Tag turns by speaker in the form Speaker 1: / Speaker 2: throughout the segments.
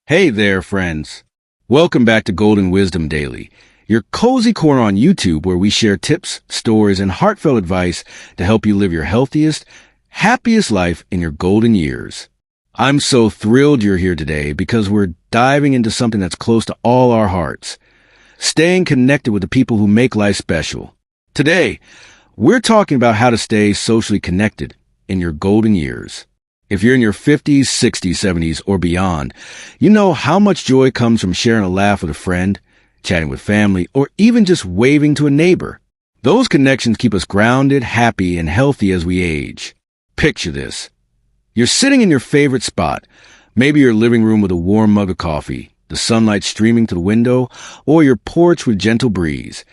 Speaker 1: Hey there, friends. Welcome back to Golden Wisdom Daily, your cozy corner on YouTube where we share tips, stories, and heartfelt advice to help you live your healthiest, happiest life in your golden years. I'm so thrilled you're here today because we're diving into something that's close to all our hearts, staying connected with the people who make life special. Today, we're talking about how to stay socially connected in your golden years. If you're in your 50s, 60s, 70s, or beyond, you know how much joy comes from sharing a laugh with a friend, chatting with family, or even just waving to a neighbor. Those connections keep us grounded, happy, and healthy as we age. Picture this. You're sitting in your favorite spot, maybe your living room with a warm mug of coffee, the sunlight streaming to the window, or your porch with gentle breeze,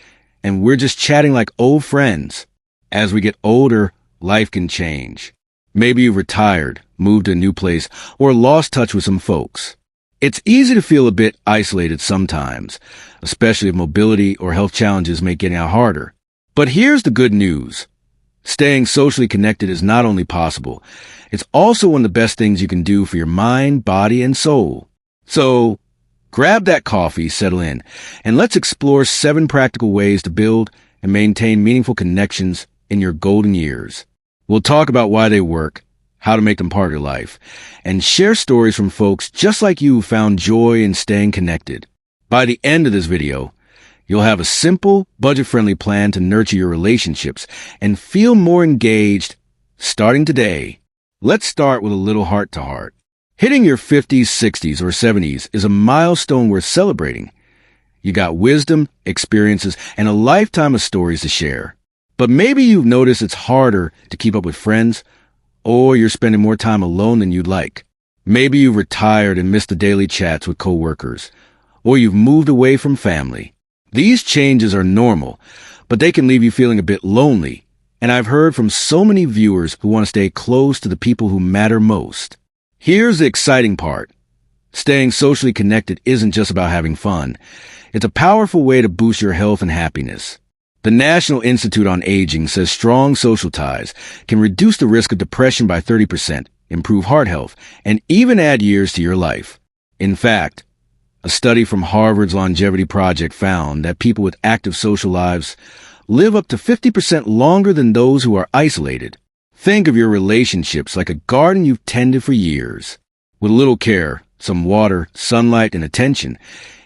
Speaker 1: and we're just chatting like old friends. As we get older, life can change. Maybe you've retired, moved to a new place, or lost touch with some folks. It's easy to feel a bit isolated sometimes, especially if mobility or health challenges make getting out harder. But here's the good news. Staying socially connected is not only possible, it's also one of the best things you can do for your mind, body, and soul. So, grab that coffee, settle in, and let's explore 7 practical ways to build and maintain meaningful connections in your golden years. We'll talk about why they work, how to make them part of your life, and share stories from folks just like you who found joy in staying connected. By the end of this video, you'll have a simple, budget-friendly plan to nurture your relationships and feel more engaged starting today. Let's start with a little heart-to-heart. Hitting your 50s, 60s, or 70s is a milestone worth celebrating. You got wisdom, experiences, and a lifetime of stories to share. But maybe you've noticed it's harder to keep up with friends, or you're spending more time alone than you'd like. Maybe you've retired and missed the daily chats with coworkers, or you've moved away from family. These changes are normal, but they can leave you feeling a bit lonely, and I've heard from so many viewers who want to stay close to the people who matter most. Here's the exciting part. Staying socially connected isn't just about having fun. It's a powerful way to boost your health and happiness. The National Institute on Aging says strong social ties can reduce the risk of depression by 30%, improve heart health, and even add years to your life. In fact, a study from Harvard's Longevity Project found that people with active social lives live up to 50% longer than those who are isolated. Think of your relationships like a garden you've tended for years. With a little care, some water, sunlight, and attention,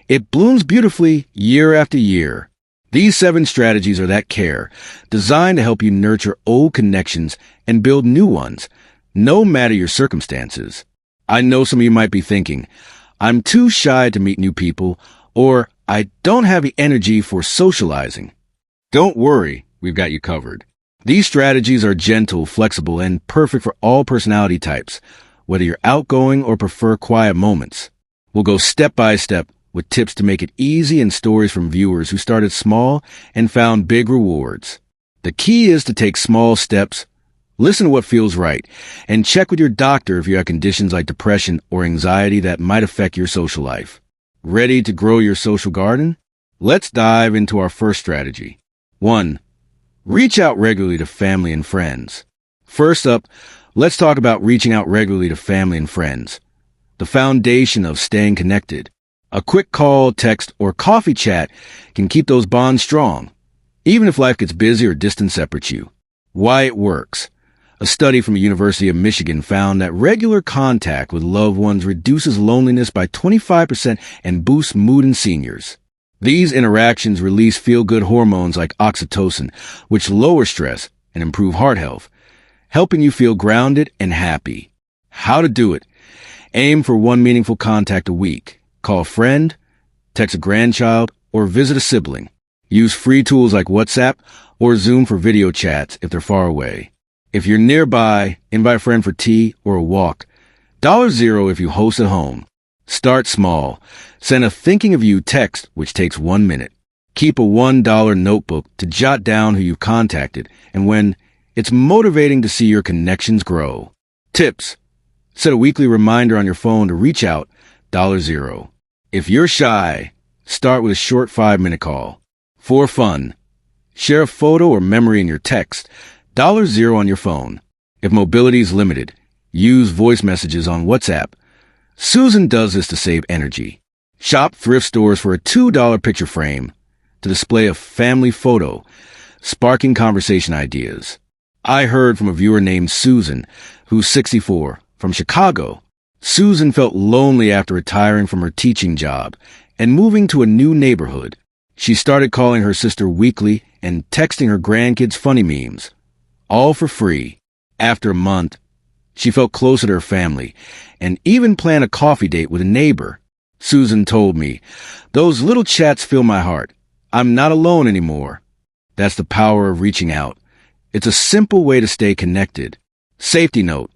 Speaker 1: it blooms beautifully year after year. These 7 strategies are that care, designed to help you nurture old connections and build new ones, no matter your circumstances. I know some of you might be thinking, I'm too shy to meet new people, or I don't have the energy for socializing. Don't worry, we've got you covered. These strategies are gentle, flexible, and perfect for all personality types, whether you're outgoing or prefer quiet moments. We'll go step by step with tips to make it easy and stories from viewers who started small and found big rewards. The key is to take small steps, listen to what feels right, and check with your doctor if you have conditions like depression or anxiety that might affect your social life. Ready to grow your social garden? Let's dive into our first strategy. 1. Reach out regularly to family and friends. First up, let's talk about reaching out regularly to family and friends, the foundation of staying connected. A quick call, text, or coffee chat can keep those bonds strong, even if life gets busy or distance separates you. Why it works. A study from the University of Michigan found that regular contact with loved ones reduces loneliness by 25% and boosts mood in seniors. These interactions release feel-good hormones like oxytocin, which lower stress and improve heart health, helping you feel grounded and happy. How to do it. Aim for 1 meaningful contact a week. Call a friend, text a grandchild, or visit a sibling. Use free tools like WhatsApp or Zoom for video chats if they're far away. If you're nearby, invite a friend for tea or a walk. $0 if you host at home. Start small. Send a thinking of you text, which takes 1 minute. Keep a $1 notebook to jot down who you've contacted and when it's motivating to see your connections grow. Tips. Set a weekly reminder on your phone to reach out. $0. If you're shy, start with a short 5-minute call. For fun, share a photo or memory in your text. $0 on your phone. If mobility is limited, use voice messages on WhatsApp. Susan does this to save energy. Shop thrift stores for a $2 picture frame to display a family photo, sparking conversation ideas. I heard from a viewer named Susan, who's 64, from Chicago. Susan felt lonely after retiring from her teaching job and moving to a new neighborhood. She started calling her sister weekly and texting her grandkids funny memes, all for free. After a month, she felt closer to her family and even planned a coffee date with a neighbor. Susan told me, "Those little chats fill my heart. I'm not alone anymore." That's the power of reaching out. It's a simple way to stay connected. Safety note: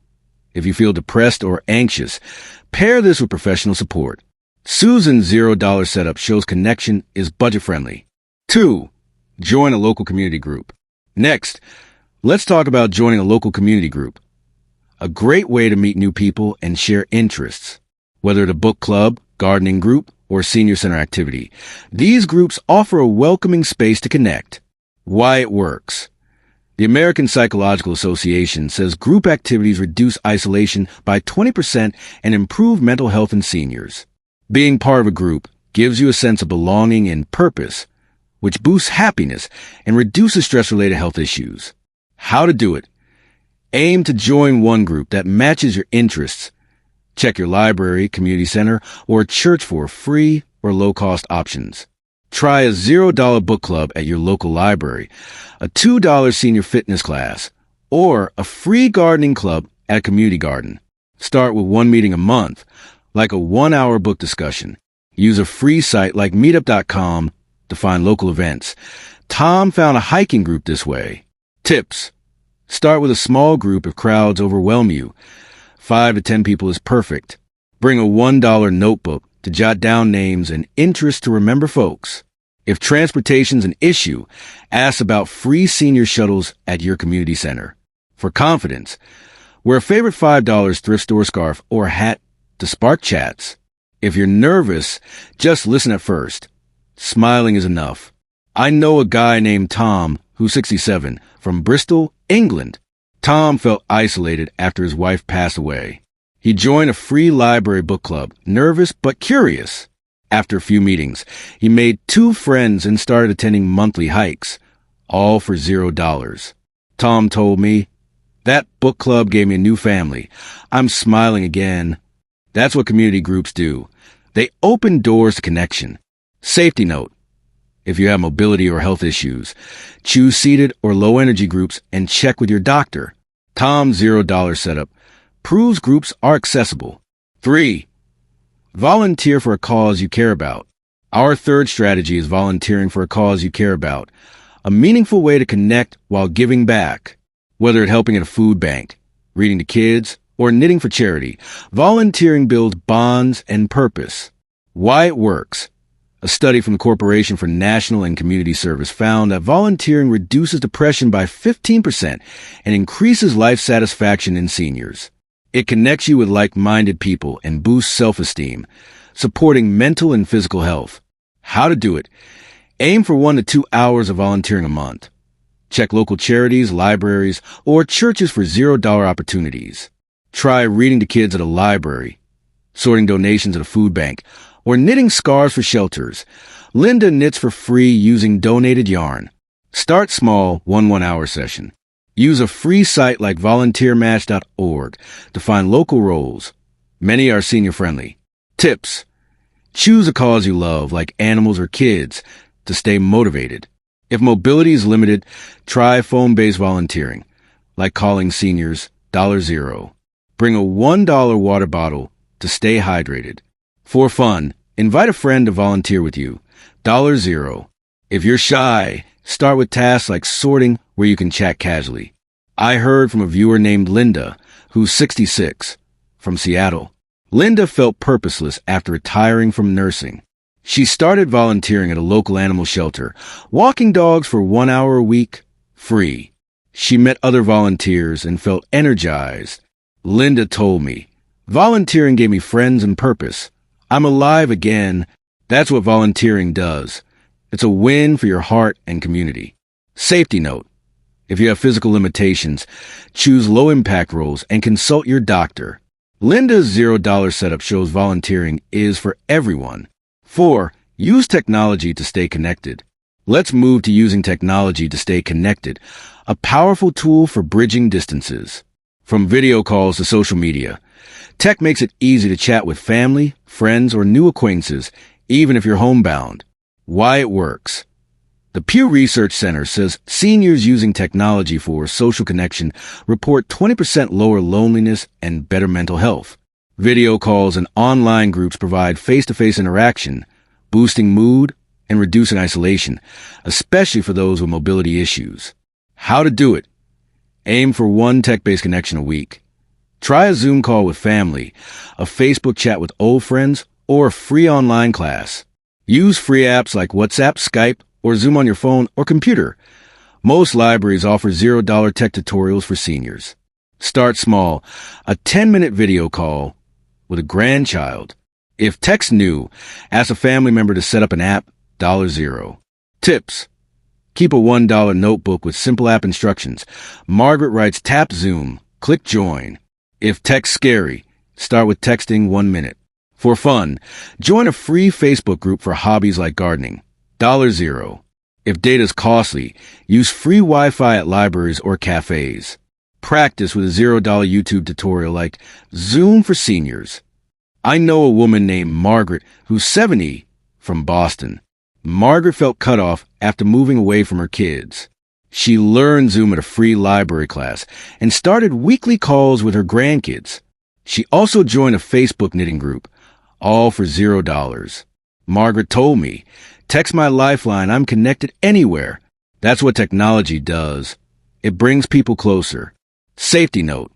Speaker 1: if you feel depressed or anxious, pair this with professional support. Susan's $0 setup shows connection is budget-friendly. 2. Join a local community group. Next, let's talk about joining a local community group. A great way to meet new people and share interests. Whether it's a book club, gardening group, or senior center activity, these groups offer a welcoming space to connect. Why it works. The American Psychological Association says group activities reduce isolation by 20% and improve mental health in seniors. Being part of a group gives you a sense of belonging and purpose, which boosts happiness and reduces stress-related health issues. How to do it? Aim to join one group that matches your interests. Check your library, community center, or church for free or low-cost options. Try a $0 book club at your local library, a $2 senior fitness class, or a free gardening club at a community garden. Start with one meeting a month, like a 1-hour book discussion. Use a free site like meetup.com to find local events. Tom found a hiking group this way. Tips: start with a small group if crowds overwhelm you. 5 to 10 people is perfect. Bring a $1 notebook to jot down names and interests to remember folks. If transportation's an issue, ask about free senior shuttles at your community center. For confidence, wear a favorite $5 thrift store scarf or hat to spark chats. If you're nervous, just listen at first. Smiling is enough. I know a guy named Tom, who's 67, from Bristol, England. Tom felt isolated after his wife passed away. He joined a free library book club, nervous but curious. After a few meetings, he made 2 friends and started attending monthly hikes, all for $0. Tom told me, "That book club gave me a new family. I'm smiling again." That's what community groups do. They open doors to connection. Safety note: if you have mobility or health issues, choose seated or low-energy groups and check with your doctor. Tom's $0 setup proves groups are accessible. 3. Volunteer for a cause you care about. Our third strategy is volunteering for a cause you care about, a meaningful way to connect while giving back. Whether it's helping at a food bank, reading to kids, or knitting for charity, volunteering builds bonds and purpose. Why it works. A study from the Corporation for National and Community Service found that volunteering reduces depression by 15% and increases life satisfaction in seniors. It connects you with like-minded people and boosts self-esteem, supporting mental and physical health. How to do it? Aim for 1 to 2 hours of volunteering a month. Check local charities, libraries, or churches for $0 opportunities. Try reading to kids at a library, sorting donations at a food bank, or knitting scarves for shelters. Linda knits for free using donated yarn. Start small, 1 1-hour session. Use a free site like volunteermatch.org to find local roles. Many are senior-friendly. Tips: choose a cause you love, like animals or kids, to stay motivated. If mobility is limited, try phone-based volunteering, like calling seniors $0. Bring a $1 water bottle to stay hydrated. For fun, invite a friend to volunteer with you. $0. If you're shy, start with tasks like sorting where you can chat casually. I heard from a viewer named Linda, who's 66, from Seattle. Linda felt purposeless after retiring from nursing. She started volunteering at a local animal shelter, walking dogs for 1 hour a week, free. She met other volunteers and felt energized. Linda told me, "Volunteering gave me friends and purpose. I'm alive again." That's what volunteering does. It's a win for your heart and community. Safety note: if you have physical limitations, choose low-impact roles and consult your doctor. Linda's $0 setup shows volunteering is for everyone. 4. Use technology to stay connected. Let's move to using technology to stay connected, a powerful tool for bridging distances. From video calls to social media, tech makes it easy to chat with family, friends, or new acquaintances, even if you're homebound. Why it works. The Pew Research Center says seniors using technology for social connection report 20% lower loneliness and better mental health. Video calls and online groups provide face-to-face interaction, boosting mood and reducing isolation, especially for those with mobility issues. How to do it. Aim for one tech-based connection a week. Try a Zoom call with family, a Facebook chat with old friends, or a free online class. Use free apps like WhatsApp, Skype, or Zoom on your phone or computer. Most libraries offer $0 tech tutorials for seniors. Start small. A 10-minute video call with a grandchild. If tech's new, ask a family member to set up an app, $0. Tips. Keep a $1 notebook with simple app instructions. Margaret writes, tap Zoom, click join. If tech's scary, start with texting 1 minute. For fun, join a free Facebook group for hobbies like gardening. $0. If data's costly, use free Wi-Fi at libraries or cafes. Practice with a $0 YouTube tutorial like Zoom for seniors. I know a woman named Margaret who's 70 from Boston. Margaret felt cut off after moving away from her kids. She learned Zoom at a free library class and started weekly calls with her grandkids. She also joined a Facebook knitting group, all for $0. Margaret told me, text my lifeline, I'm connected anywhere. That's what technology does. It brings people closer. Safety note.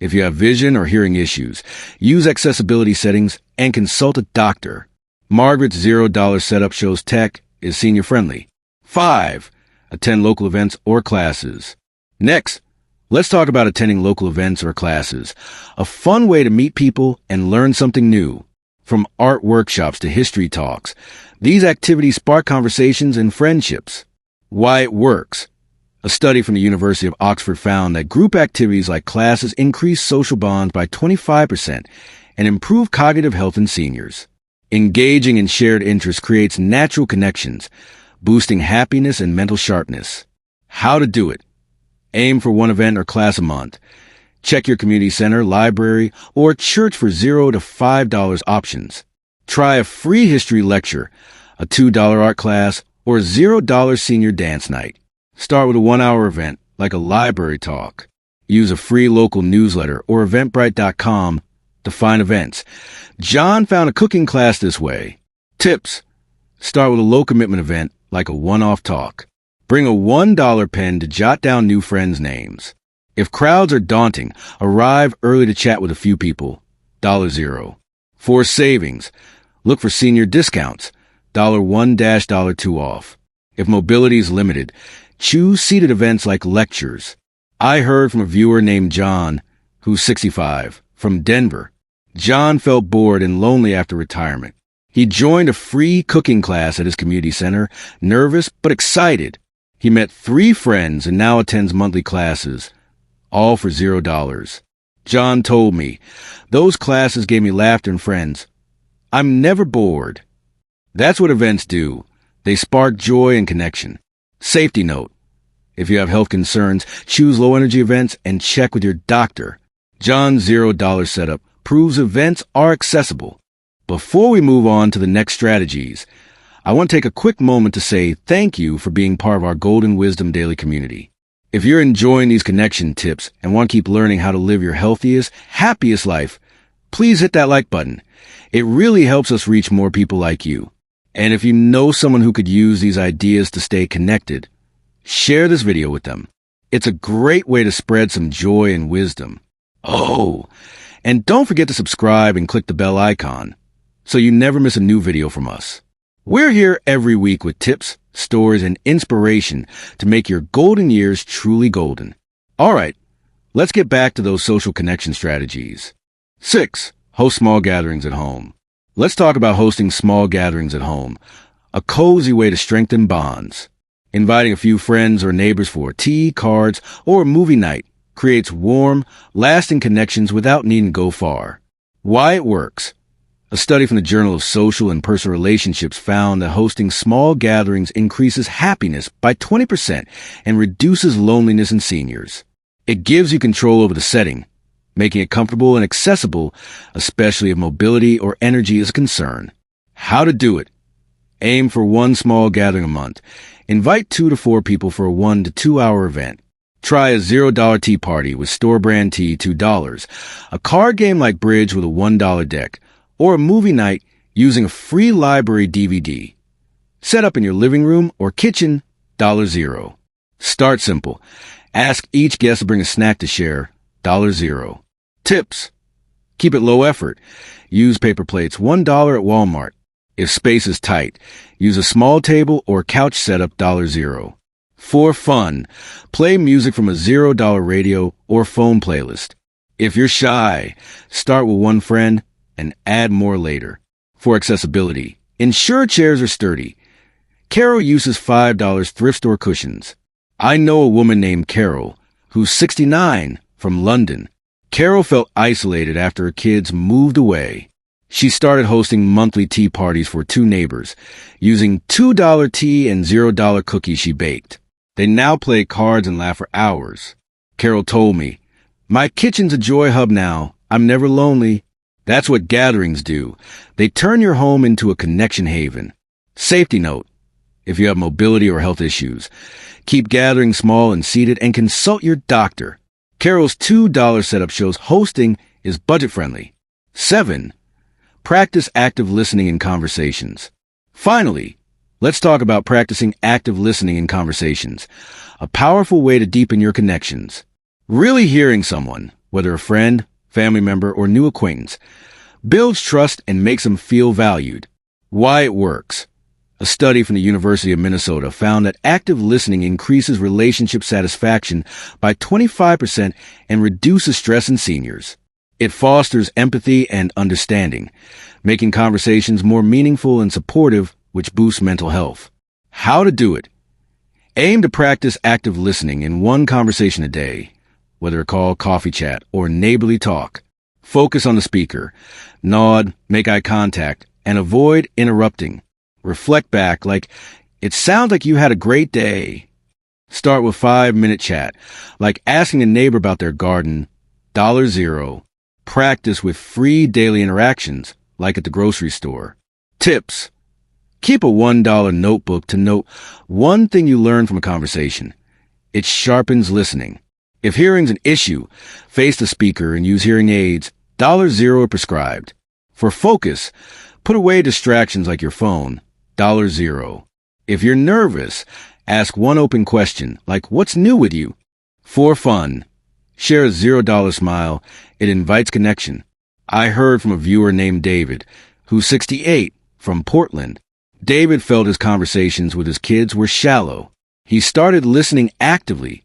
Speaker 1: If you have vision or hearing issues, use accessibility settings and consult a doctor. Margaret's $0 setup shows tech is senior-friendly. 5. Attend local events or classes. Next, let's talk about attending local events or classes, a fun way to meet people and learn something new. From art workshops to history talks, these activities spark conversations and friendships. Why it works. A study from the University of Oxford found that group activities like classes increase social bonds by 25% and improve cognitive health in seniors. Engaging in shared interests creates natural connections, boosting happiness and mental sharpness. How to do it. Aim for one event or class a month. Check your community center, library, or church for $0 to $5 options. Try a free history lecture, a $2 art class, or a $0 senior dance night. Start with a 1-hour event, like a library talk. Use a free local newsletter or eventbrite.com to find events. John found a cooking class this way. Tips. Start with a low-commitment event, like a one-off talk. Bring a $1 pen to jot down new friends' names. If crowds are daunting, arrive early to chat with a few people. $0. For savings, look for senior discounts. $1 - $2 off. If mobility is limited, choose seated events like lectures. I heard from a viewer named John, who's 65, from Denver. John felt bored and lonely after retirement. He joined a free cooking class at his community center, nervous but excited. He met 3 friends and now attends monthly classes, all for $0. John told me, those classes gave me laughter and friends. I'm never bored. That's what events do. They spark joy and connection. Safety note. If you have health concerns, choose low-energy events and check with your doctor. John's $0 setup proves events are accessible. Before we move on to the next strategies, I want to take a quick moment to say thank you for being part of our Golden Wisdom Daily community. If you're enjoying these connection tips and want to keep learning how to live your healthiest, happiest life, please hit that like button. It really helps us reach more people like you. And if you know someone who could use these ideas to stay connected, share this video with them. It's a great way to spread some joy and wisdom. Oh, and don't forget to subscribe and click the bell icon so you never miss a new video from us. We're here every week with tips, stories, and inspiration to make your golden years truly golden. All right, let's get back to those social connection strategies. 6. Host small gatherings at home. Let's talk about hosting small gatherings at home, a cozy way to strengthen bonds. Inviting a few friends or neighbors for tea, cards, or a movie night creates warm, lasting connections without needing to go far. Why it works. A study from the Journal of Social and Personal Relationships found that hosting small gatherings increases happiness by 20% and reduces loneliness in seniors. It gives you control over the setting, making it comfortable and accessible, especially if mobility or energy is a concern. How to do it. Aim for one small gathering a month. Invite 2 to 4 people for a 1 to 2 hour event. Try a $0 tea party with store brand tea $2, a card game like bridge with a $1 deck, or a movie night using a free library DVD. Set up in your living room or kitchen, $0. Start simple. Ask each guest to bring a snack to share, $0. Tips. Keep it low effort. Use paper plates, $1 at Walmart. If space is tight, use a small table or couch setup, $0. For fun, play music from a $0 radio or phone playlist. If you're shy, start with one friend and add more later. For accessibility, ensure chairs are sturdy. Carol uses $5 thrift store cushions. I know a woman named Carol, who's 69, from London. Carol felt isolated after her kids moved away. She started hosting monthly tea parties for 2 neighbors, using $2 tea and $0 cookies she baked. They now play cards and laugh for hours. Carol told me, "My kitchen's a joy hub now. I'm never lonely." That's what gatherings do. They turn your home into a connection haven. Safety note. If you have mobility or health issues, keep gatherings small and seated and consult your doctor. Carol's $2 setup shows hosting is budget-friendly. 7. Practice active listening in conversations. Finally, let's talk about practicing active listening in conversations, a powerful way to deepen your connections. Really hearing someone, whether a friend, family member, or new acquaintance, builds trust and makes them feel valued. Why it works. A study from the University of Minnesota found that active listening increases relationship satisfaction by 25% and reduces stress in seniors. It fosters empathy and understanding, making conversations more meaningful and supportive, which boosts mental health. How to do it. Aim to practice active listening in one conversation a day, whether a call, coffee chat, or neighborly talk. Focus on the speaker. Nod, make eye contact, and avoid interrupting. Reflect back like, "It sounds like you had a great day." Start with 5-minute chat, like asking a neighbor about their garden, $0. Practice with free daily interactions, like at the grocery store. Tips. Keep a $1 notebook to note one thing you learned from a conversation. It sharpens listening. If hearing's an issue, face the speaker and use hearing aids, $0 prescribed. For focus, put away distractions like your phone, $0. If you're nervous, ask one open question, like, "What's new with you?" For fun, share a $0 smile. It invites connection. I heard from a viewer named David, who's 68, from Portland. David felt his conversations with his kids were shallow. He started listening actively,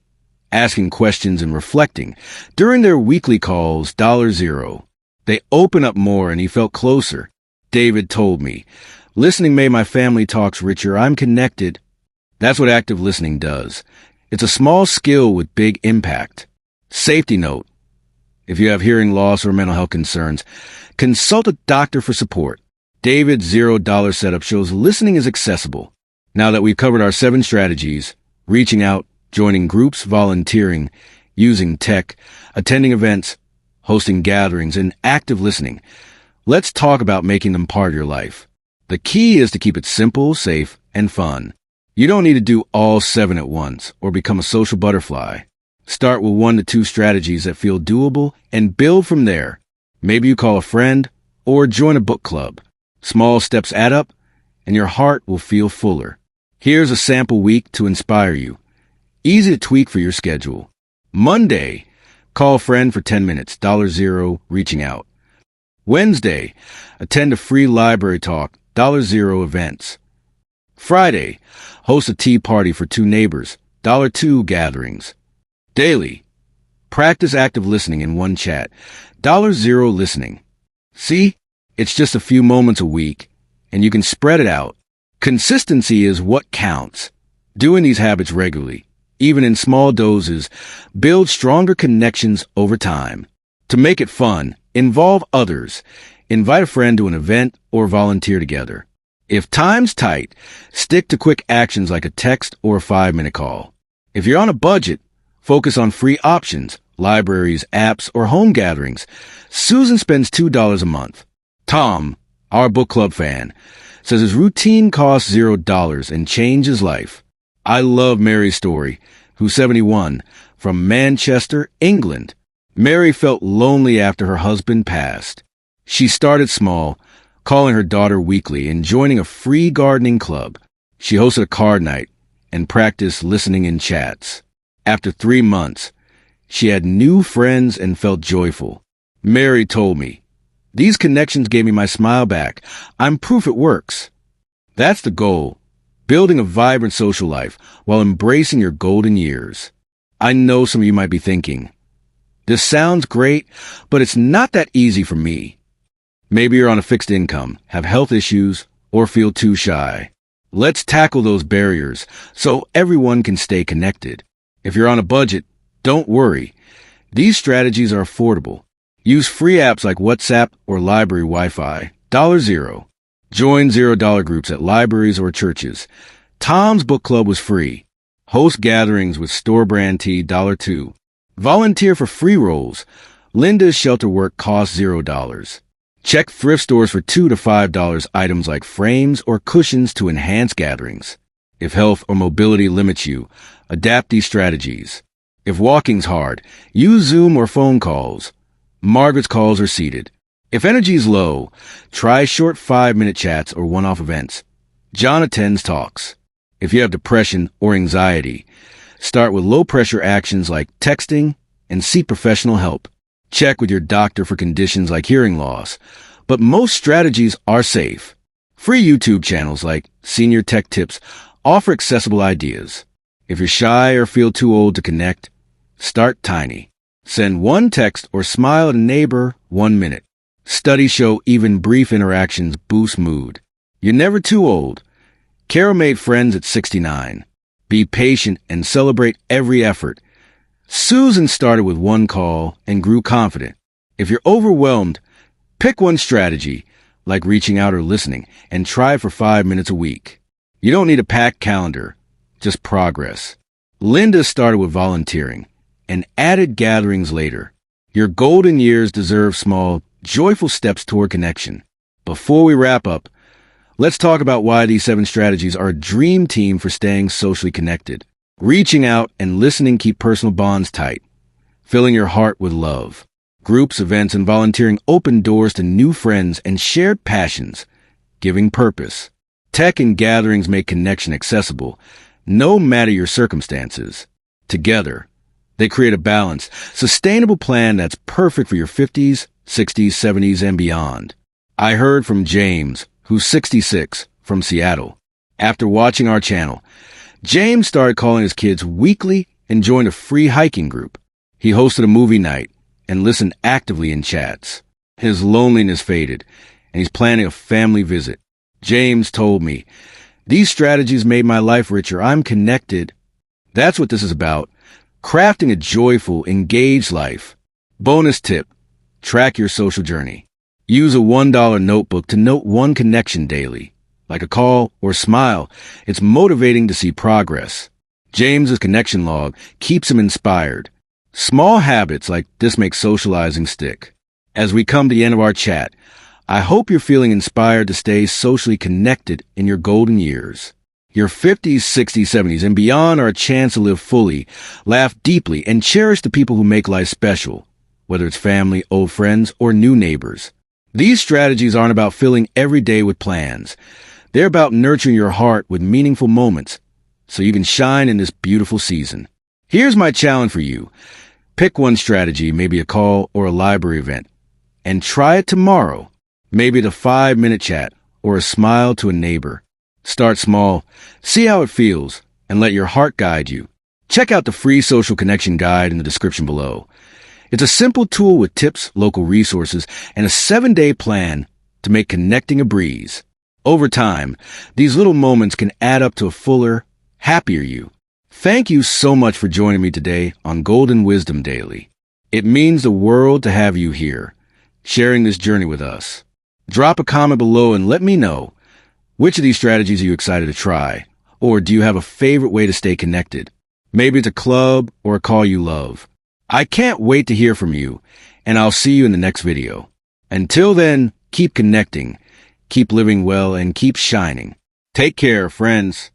Speaker 1: asking questions and reflecting. During their weekly calls, $0. They opened up more and he felt closer. David told me, "Listening made my family talks richer. I'm connected." That's what active listening does. It's a small skill with big impact. Safety note. If you have hearing loss or mental health concerns, consult a doctor for support. David's $0 setup shows listening is accessible. Now that we've covered our 7 strategies, reaching out, joining groups, volunteering, using tech, attending events, hosting gatherings, and active listening, let's talk about making them part of your life. The key is to keep it simple, safe, and fun. You don't need to do all 7 at once or become a social butterfly. Start with 1 to 2 strategies that feel doable and build from there. Maybe you call a friend or join a book club. Small steps add up and your heart will feel fuller. Here's a sample week to inspire you. Easy to tweak for your schedule. Monday, call a friend for 10 minutes, $0 reaching out. Wednesday, attend a free library talk, $0 events. Friday, host a tea party for 2 neighbors, $2 gatherings. Daily, practice active listening in one chat, $0 listening. See, it's just a few moments a week, and you can spread it out. Consistency is what counts. Doing these habits regularly, even in small doses, build stronger connections over time. To make it fun, involve others. Invite a friend to an event or volunteer together. If time's tight, stick to quick actions like a text or a 5-minute call. If you're on a budget, focus on free options, libraries, apps, or home gatherings. Susan spends $2 a month. Tom, our book club fan, says his routine costs $0 and changes his life. I love Mary's story, who's 71, from Manchester, England. Mary felt lonely after her husband passed. She started small, calling her daughter weekly and joining a free gardening club. She hosted a card night and practiced listening in chats. After 3 months, she had new friends and felt joyful. Mary told me, "These connections gave me my smile back. I'm proof it works." That's the goal, building a vibrant social life while embracing your golden years. I know some of you might be thinking, this sounds great, but it's not that easy for me. Maybe you're on a fixed income, have health issues, or feel too shy. Let's tackle those barriers so everyone can stay connected. If you're on a budget, don't worry. These strategies are affordable. Use free apps like WhatsApp or library Wi-Fi. $0. Join $0 groups at libraries or churches. Tom's book club was free. Host gatherings with store brand tea. $2. Volunteer for free rolls. Linda's shelter work costs $0. Check thrift stores for $2 to $5 items like frames or cushions to enhance gatherings. If health or mobility limits you, adapt these strategies. If walking's hard, use Zoom or phone calls. Margaret's calls are seated. If energy's low, try short 5-minute chats or one-off events. John attends talks. If you have depression or anxiety, start with low-pressure actions like texting and seek professional help. Check with your doctor for conditions like hearing loss, but most strategies are safe. Free YouTube channels like Senior Tech Tips offer accessible ideas. If you're shy or feel too old to connect, start tiny. Send one text or smile at a neighbor 1 minute. Studies show even brief interactions boost mood. You're never too old. Carol made friends at 69. Be patient and celebrate every effort. Susan started with one call and grew confident. If you're overwhelmed, pick one strategy, like reaching out or listening, and try it for 5 minutes a week. You don't need a packed calendar, just progress. Linda started with volunteering and added gatherings later. Your golden years deserve small, joyful steps toward connection. Before we wrap up, let's talk about why these 7 strategies are a dream team for staying socially connected. Reaching out and listening keep personal bonds tight. Filling your heart with love. Groups, events, and volunteering open doors to new friends and shared passions, giving purpose. Tech and gatherings make connection accessible, no matter your circumstances. Together, they create a balanced, sustainable plan that's perfect for your 50s, 60s, 70s, and beyond. I heard from James, who's 66, from Seattle. After watching our channel, James started calling his kids weekly and joined a free hiking group. He hosted a movie night and listened actively in chats. His loneliness faded, and he's planning a family visit. James told me, "These strategies made my life richer. I'm connected." That's what this is about. Crafting a joyful, engaged life. Bonus tip: track your social journey. Use a $1 notebook to note one connection daily. Like a call or smile, it's motivating to see progress. James's connection log keeps him inspired. Small habits like this make socializing stick. As we come to the end of our chat, I hope you're feeling inspired to stay socially connected in your golden years. Your 50s, 60s, 70s, and beyond are a chance to live fully, laugh deeply, and cherish the people who make life special, whether it's family, old friends, or new neighbors. These strategies aren't about filling every day with plans. They're about nurturing your heart with meaningful moments so you can shine in this beautiful season. Here's my challenge for you. Pick one strategy, maybe a call or a library event, and try it tomorrow. Maybe it's a 5-minute chat or a smile to a neighbor. Start small, see how it feels, and let your heart guide you. Check out the free social connection guide in the description below. It's a simple tool with tips, local resources, and a 7-day plan to make connecting a breeze. Over time, these little moments can add up to a fuller, happier you. Thank you so much for joining me today on Golden Wisdom Daily. It means the world to have you here, sharing this journey with us. Drop a comment below and let me know, which of these strategies are you excited to try? Or do you have a favorite way to stay connected? Maybe it's a club or a call you love. I can't wait to hear from you, and I'll see you in the next video. Until then, keep connecting, keep living well, and keep shining. Take care, friends.